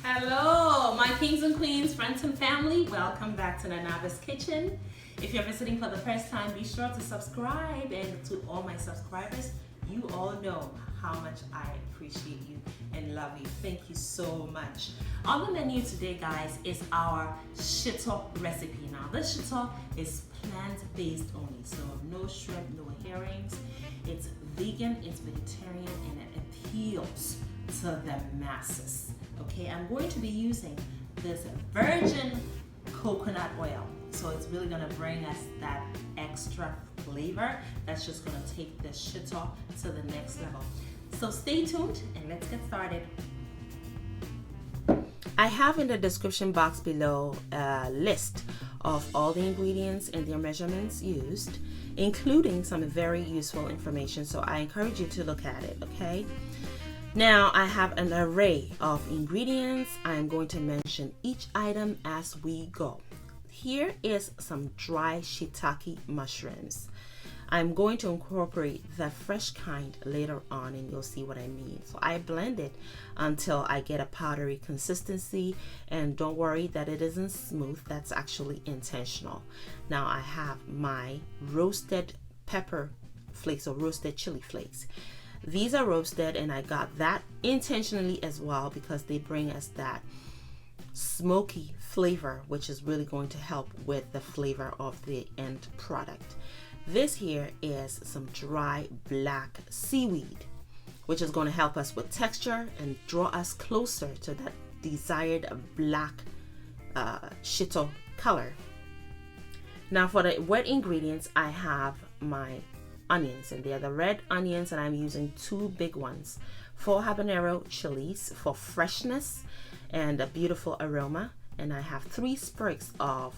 Hello, my kings and queens, friends and family. Welcome back to Nanaba's Kitchen. If you're visiting for the first time, be sure to subscribe. And to all my subscribers, you all know how much I appreciate you and love you. Thank you so much. On the menu today, guys, is our Shito recipe. Now, this Shito is plant-based only, so no shrimp, no herrings. It's vegan, it's vegetarian, and it appeals to the masses. Okay, I'm going to be using this virgin coconut oil. So it's really gonna bring us that extra flavor that's just gonna take the Shito to the next level. So stay tuned and let's get started. I have in the description box below a list of all the ingredients and their measurements used, including some very useful information. So I encourage you to look at it, okay? Now I have an array of ingredients. I'm going to mention each item as we go. Here is some dry shiitake mushrooms. I'm going to incorporate the fresh kind later on and you'll see what I mean. So I blend it until I get a powdery consistency, and don't worry that it isn't smooth. That's actually intentional. Now I have my roasted pepper flakes or roasted chili flakes. These are roasted and I got that intentionally as well because they bring us that smoky flavor, which is really going to help with the flavor of the end product. This here is some dry black seaweed, which is going to help us with texture and draw us closer to that desired black Shito color. Now for the wet ingredients, I have my onions, and they're the red onions, and I'm using 2 big ones, 4 habanero chilies for freshness and a beautiful aroma, and I have 3 sprigs of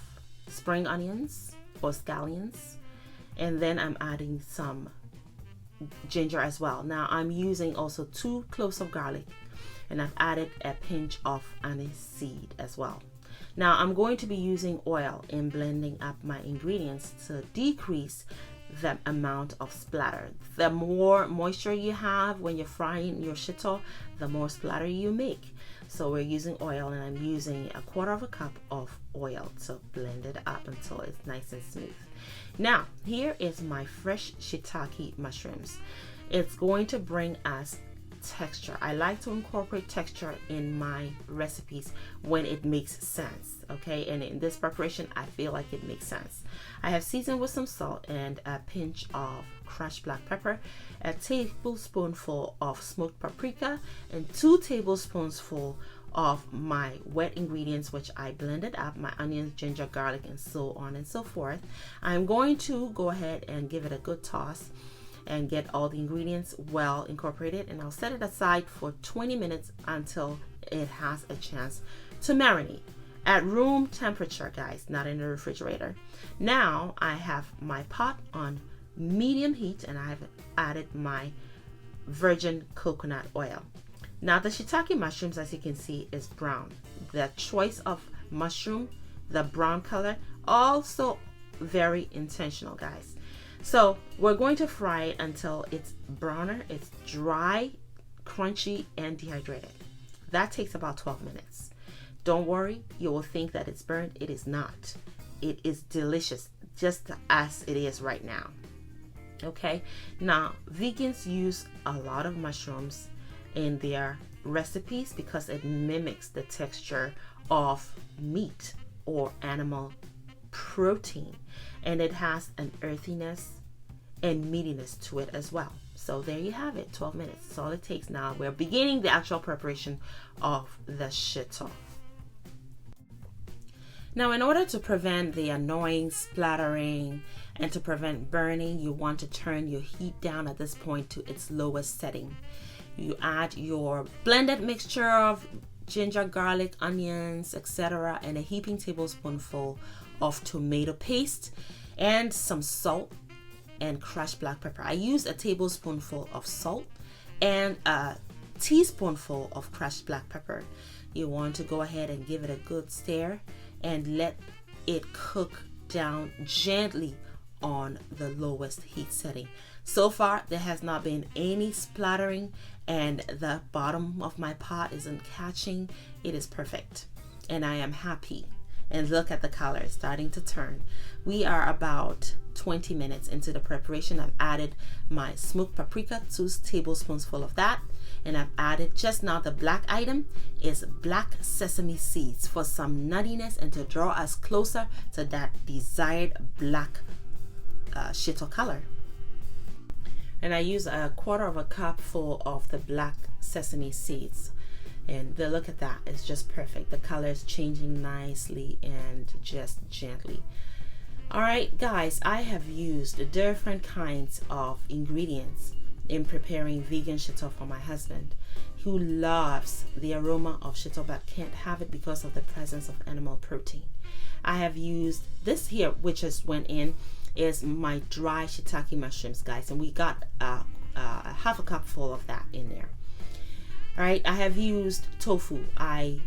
spring onions or scallions, and then I'm adding some ginger as well. Now I'm using also 2 cloves of garlic, and I've added a pinch of aniseed as well. Now I'm going to be using oil in blending up my ingredients to decrease the amount of splatter. The more moisture you have when you're frying your Shito, the more splatter you make. So we're using oil, and I'm using 1/4 cup of oil to blend it up until it's nice and smooth. Now here is my fresh shiitake mushrooms. It's going to bring us texture. I like to incorporate texture in my recipes when it makes sense, okay? And in this preparation, I feel like it makes sense. I have seasoned with some salt and a pinch of crushed black pepper, a tablespoonful of smoked paprika, and 2 tablespoonsful of my wet ingredients, which I blended up, my onions, ginger, garlic, and so on and so forth. I'm going to go ahead and give it a good toss and get all the ingredients well incorporated, and I'll set it aside for 20 minutes until it has a chance to marinate at room temperature, guys, not in the refrigerator. Now I have my pot on medium heat, and I've added my virgin coconut oil. Now the shiitake mushrooms, as you can see, is brown. The choice of mushroom, the brown color, also very intentional, guys. So we're going to fry it until it's browner, it's dry, crunchy, and dehydrated. That takes about 12 minutes. Don't worry, you will think that it's burnt. It is not. It is delicious, just as it is right now. Okay, now vegans use a lot of mushrooms in their recipes because it mimics the texture of meat or animal protein, and it has an earthiness and meatiness to it as well. So there you have it, 12 minutes. That's all it takes. Now we're beginning the actual preparation of the Shito. Now, in order to prevent the annoying splattering and to prevent burning, you want to turn your heat down at this point to its lowest setting. You add your blended mixture of ginger, garlic, onions, etc., and a heaping tablespoonful of tomato paste and some salt and crushed black pepper. I use a tablespoonful of salt and a teaspoonful of crushed black pepper. You want to go ahead and give it a good stir and let it cook down gently on the lowest heat setting. So far, there has not been any splattering and the bottom of my pot isn't catching, it is perfect. And I am happy. And look at the color, it's starting to turn. We are about 20 minutes into the preparation. I've added my smoked paprika, 2 tablespoons full of that. And I've added just now the black item is black sesame seeds for some nuttiness and to draw us closer to that desired black shito color. And I use a 1/4 cup full of the black sesame seeds. And look at that, it's just perfect. The color is changing nicely and just gently. All right, guys, I have used different kinds of ingredients in preparing vegan shito for my husband, who loves the aroma of shito but can't have it because of the presence of animal protein. I have used this here, which just went in, is my dry shiitake mushrooms, guys, and we got a 1/2 cup full of that in there. All right, I have used tofu. I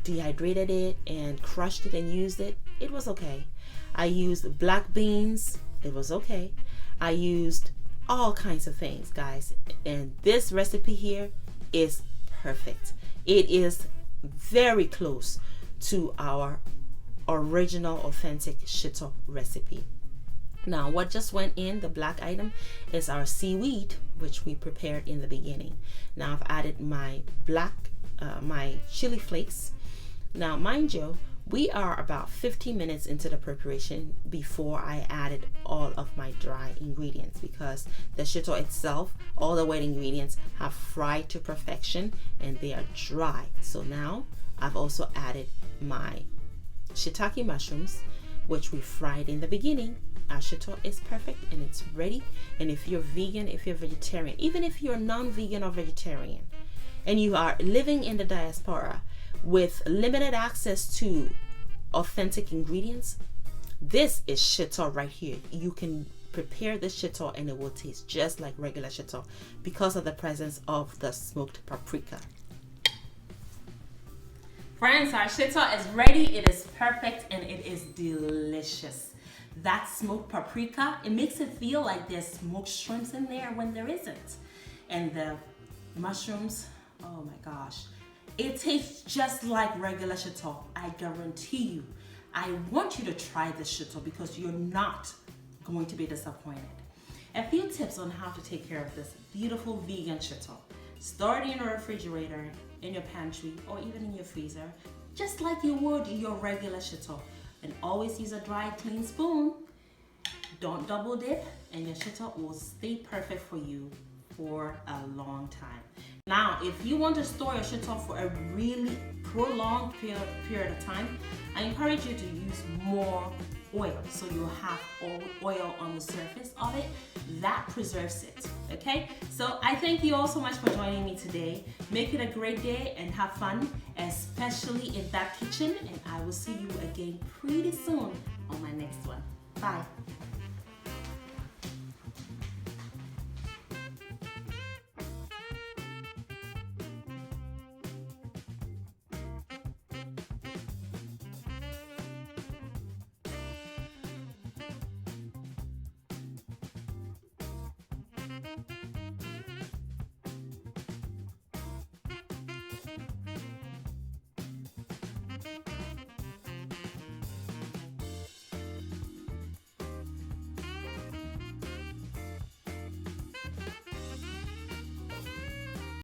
dehydrated it and crushed it and used it. It was okay. I used black beans. It was okay. I used all kinds of things, guys. And this recipe here is perfect. It is very close to our original authentic shito recipe. Now, what just went in, the black item, is our seaweed, which we prepared in the beginning. Now, I've added my my chili flakes. Now, mind you, we are about 15 minutes into the preparation before I added all of my dry ingredients, because the shito itself, all the wet ingredients have fried to perfection and they are dry. So now I've also added my shiitake mushrooms, which we fried in the beginning. Our shito is perfect and it's ready. And if you're vegan, if you're vegetarian, even if you're non-vegan or vegetarian, and you are living in the diaspora with limited access to authentic ingredients, this is shito right here. You can prepare the shito and it will taste just like regular shito because of the presence of the smoked paprika. Friends, our shito is ready. It is perfect and it is delicious. That smoked paprika, it makes it feel like there's smoked shrimps in there when there isn't. And the mushrooms, oh my gosh, it tastes just like regular shito. I guarantee you. I want you to try this shito because you're not going to be disappointed. A few tips on how to take care of this beautiful vegan shito. Store it in your refrigerator, in your pantry, or even in your freezer, just like you would your regular shito. And always use a dry, clean spoon. Don't double dip, and your shito will stay perfect for you for a long time. Now, if you want to store your shito for a really prolonged period of time, I encourage you to use more oil, so you'll have oil on the surface of it. That preserves it, okay? So I thank you all so much for joining me today. Make it a great day and have fun, especially in that kitchen, and I will see you again pretty soon on my next one. Bye.